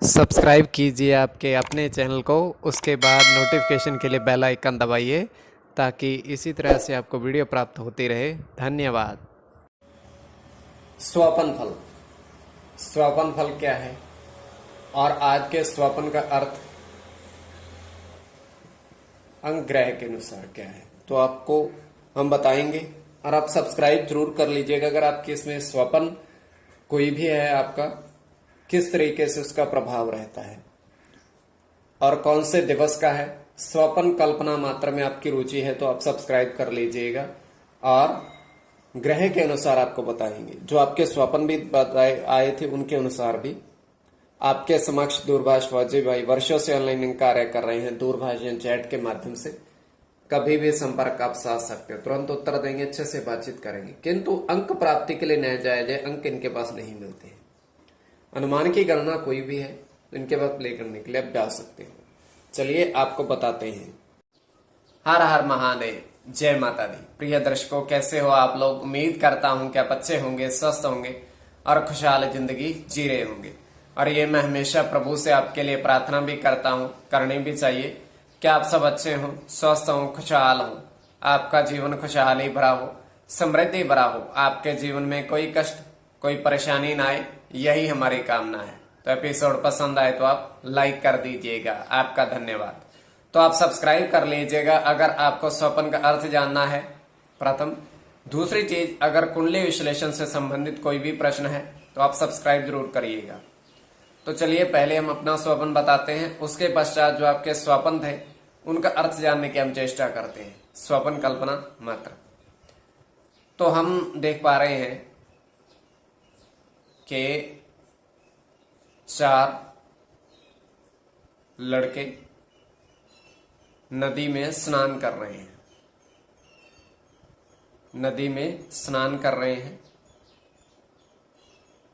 Subscribe कीजिए आपके अपने चैनल को, उसके बाद नोटिफिकेशन के लिए बेल आइकन दबाइए ताकि इसी तरह से आपको वीडियो प्राप्त होती रहे। धन्यवाद। स्वपन फल। स्वपन फल क्या है और आज के स्वपन का अर्थ अंक ग्रह के अनुसार क्या है, तो आपको हम बताएंगे और आप सब्सक्राइब जरूर कर लीजिएगा। अगर आपके इसमें स्वपन कोई भी है, आपका किस तरीके से उसका प्रभाव रहता है और कौन से दिवस का है। स्वपन कल्पना मात्र में आपकी रुचि है तो आप सब्सक्राइब कर लीजिएगा और ग्रह के अनुसार आपको बताएंगे। जो आपके स्वपन भी बताए आए थे उनके अनुसार भी आपके समक्ष दूरभाष फौजी भाई वर्षों से ऑनलाइन कार्य कर रहे हैं। दूरभाष या चैट के माध्यम से कभी भी संपर्क आप साध सकते हो, तुरंत उत्तर देंगे, अच्छे से बातचीत करेंगे। किंतु अंक प्राप्ति के लिए न जायज है, अंक इनके पास नहीं मिलते हैं। अनुमान की गणना कोई भी है इनके पास प्ले करने के लिए आप जा सकते हो। चलिए आपको बताते हैं। हर हर महादेव, जय माता दी। प्रिय दर्शकों, कैसे हो आप लोग? उम्मीद करता हूं कि आप अच्छे होंगे, स्वस्थ होंगे और खुशहाल जिंदगी जी रहे होंगे। और ये मैं हमेशा प्रभु से आपके लिए प्रार्थना भी करता हूं, करनी भी चाहिए कि आप सब अच्छे हों, स्वस्थ हों, खुशहाल हों, आपका जीवन खुशहाली भरा हो, समृद्धि भरा हो, आपके जीवन में कोई कष्ट कोई परेशानी ना आए, यही हमारी कामना है। तो एपिसोड पसंद आए तो आप लाइक कर दीजिएगा, आपका धन्यवाद। तो आप सब्सक्राइब कर लीजिएगा अगर आपको स्वपन का अर्थ जानना है, प्रथम। दूसरी चीज, अगर कुंडली विश्लेषण से संबंधित कोई भी प्रश्न है तो आप सब्सक्राइब जरूर करिएगा। तो चलिए पहले हम अपना स्वपन बताते हैं, उसके पश्चात जो आपके स्वपन थे उनका अर्थ जानने की हम चेष्टा करते हैं। स्वपन कल्पना मात्र। तो हम देख पा रहे हैं कि 4 लड़के नदी में स्नान कर रहे हैं। नदी में स्नान कर रहे हैं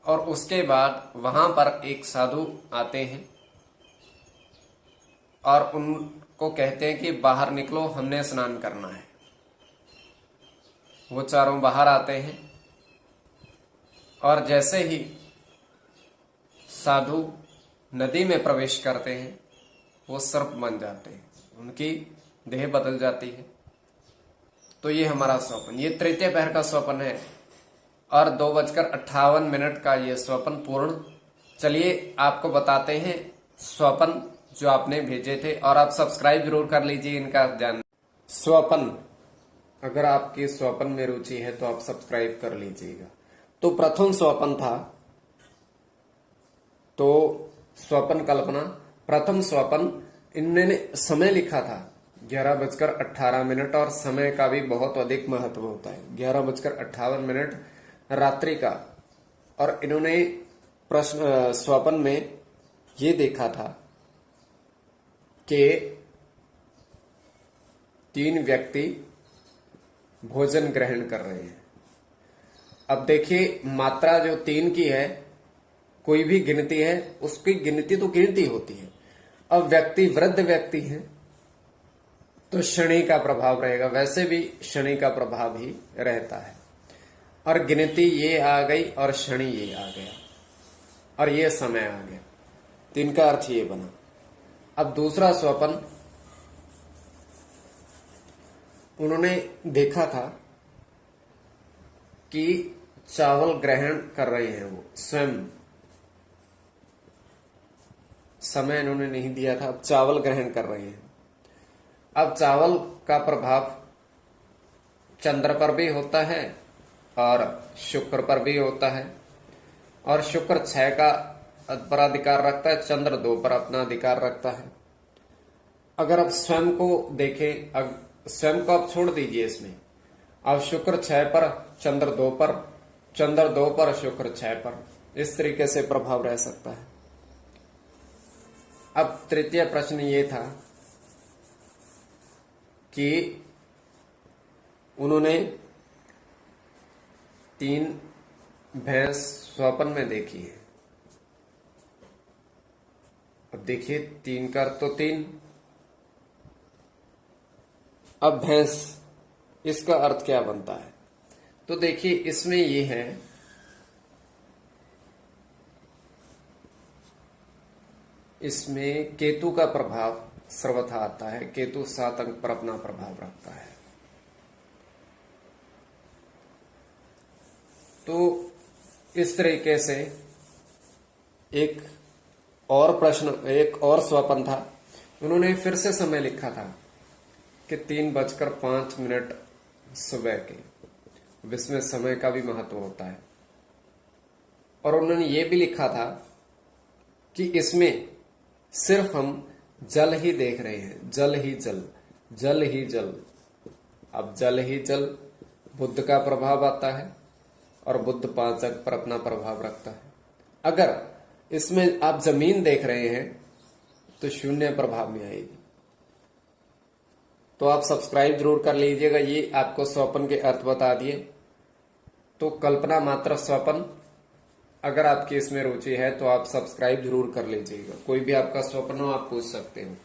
और उसके बाद वहां पर एक साधु आते हैं और उनको कहते हैं कि बाहर निकलो, हमने स्नान करना है। वो चारों बाहर आते हैं और जैसे ही साधु नदी में प्रवेश करते हैं वो सर्प बन जाते हैं, उनकी देह बदल जाती है। तो ये हमारा स्वपन, ये तृतीय पहर का स्वपन है और 2:58 का ये स्वपन पूर्ण। चलिए आपको बताते हैं स्वपन जो आपने भेजे थे और आप सब्सक्राइब जरूर कर लीजिए इनका जान। स्वपन, अगर आपकी स्वपन में रुचि है तो आप सब्सक्राइब कर लीजिएगा। तो प्रथम स्वपन था, तो स्वपन कल्पना प्रथम स्वपन, इन्होंने समय लिखा था 11:18 और समय का भी बहुत अधिक महत्व होता है। 11:58 रात्रि का। और इन्होंने प्रश्न स्वपन में ये देखा था कि 3 व्यक्ति भोजन ग्रहण कर रहे हैं। अब देखिए मात्रा जो 3 की है, कोई भी गिनती है उसकी गिनती तो गिनती होती है। अब व्यक्ति वृद्ध व्यक्ति है तो शनि का प्रभाव रहेगा, वैसे भी शनि का प्रभाव ही रहता है। और गिनती ये आ गई और शनि ये आ गया और ये समय आ गया, तो इनका अर्थ ये बना। अब दूसरा स्वपन, उन्होंने देखा था कि चावल ग्रहण कर रहे हैं वो स्वयं, समय इन्होंने नहीं दिया था, अब चावल ग्रहण कर रहे हैं। अब चावल का प्रभाव चंद्र पर भी होता है और शुक्र पर भी होता है। और शुक्र 6 का पर अधिकार रखता है, चंद्र 2 पर अपना अधिकार रखता है। अगर आप स्वयं को देखें, स्वयं को आप छोड़ दीजिए इसमें, अब शुक्र 6 पर, चंद्र 2 पर, चंद्र 2 पर, शुक्र 6 पर, इस तरीके से प्रभाव रह सकता है। अब तृतीय प्रश्न ये था कि उन्होंने 3 भैंस स्वप्न में देखी है। अब देखिए 3 का अर्थ तो 3, अब भैंस, इसका अर्थ क्या बनता है? तो देखिए इसमें ये है इसमें केतु का प्रभाव सर्वथा आता है। केतु 7 अंक पर अपना प्रभाव रखता है। तो इस तरीके से एक और प्रश्न, एक और स्वप्न था। उन्होंने फिर से समय लिखा था कि 3:05 सुबह के। इसमें समय का भी महत्व होता है। और उन्होंने ये भी लिखा था कि इसमें सिर्फ हम जल ही देख रहे हैं, जल ही जल, जल ही जल। अब जल ही जल, बुध का प्रभाव आता है और बुध 5 अंक पर अपना प्रभाव रखता है। अगर इसमें आप जमीन देख रहे हैं तो 0 प्रभाव में आएगी। तो आप सब्सक्राइब जरूर कर लीजिएगा। ये आपको स्वप्न के अर्थ बता दिए। तो कल्पना मात्र स्वप्न, अगर आपकी इसमें रुचि है तो आप सब्सक्राइब जरूर कर लीजिएगा। कोई भी आपका स्वप्न हो आप पूछ सकते हो।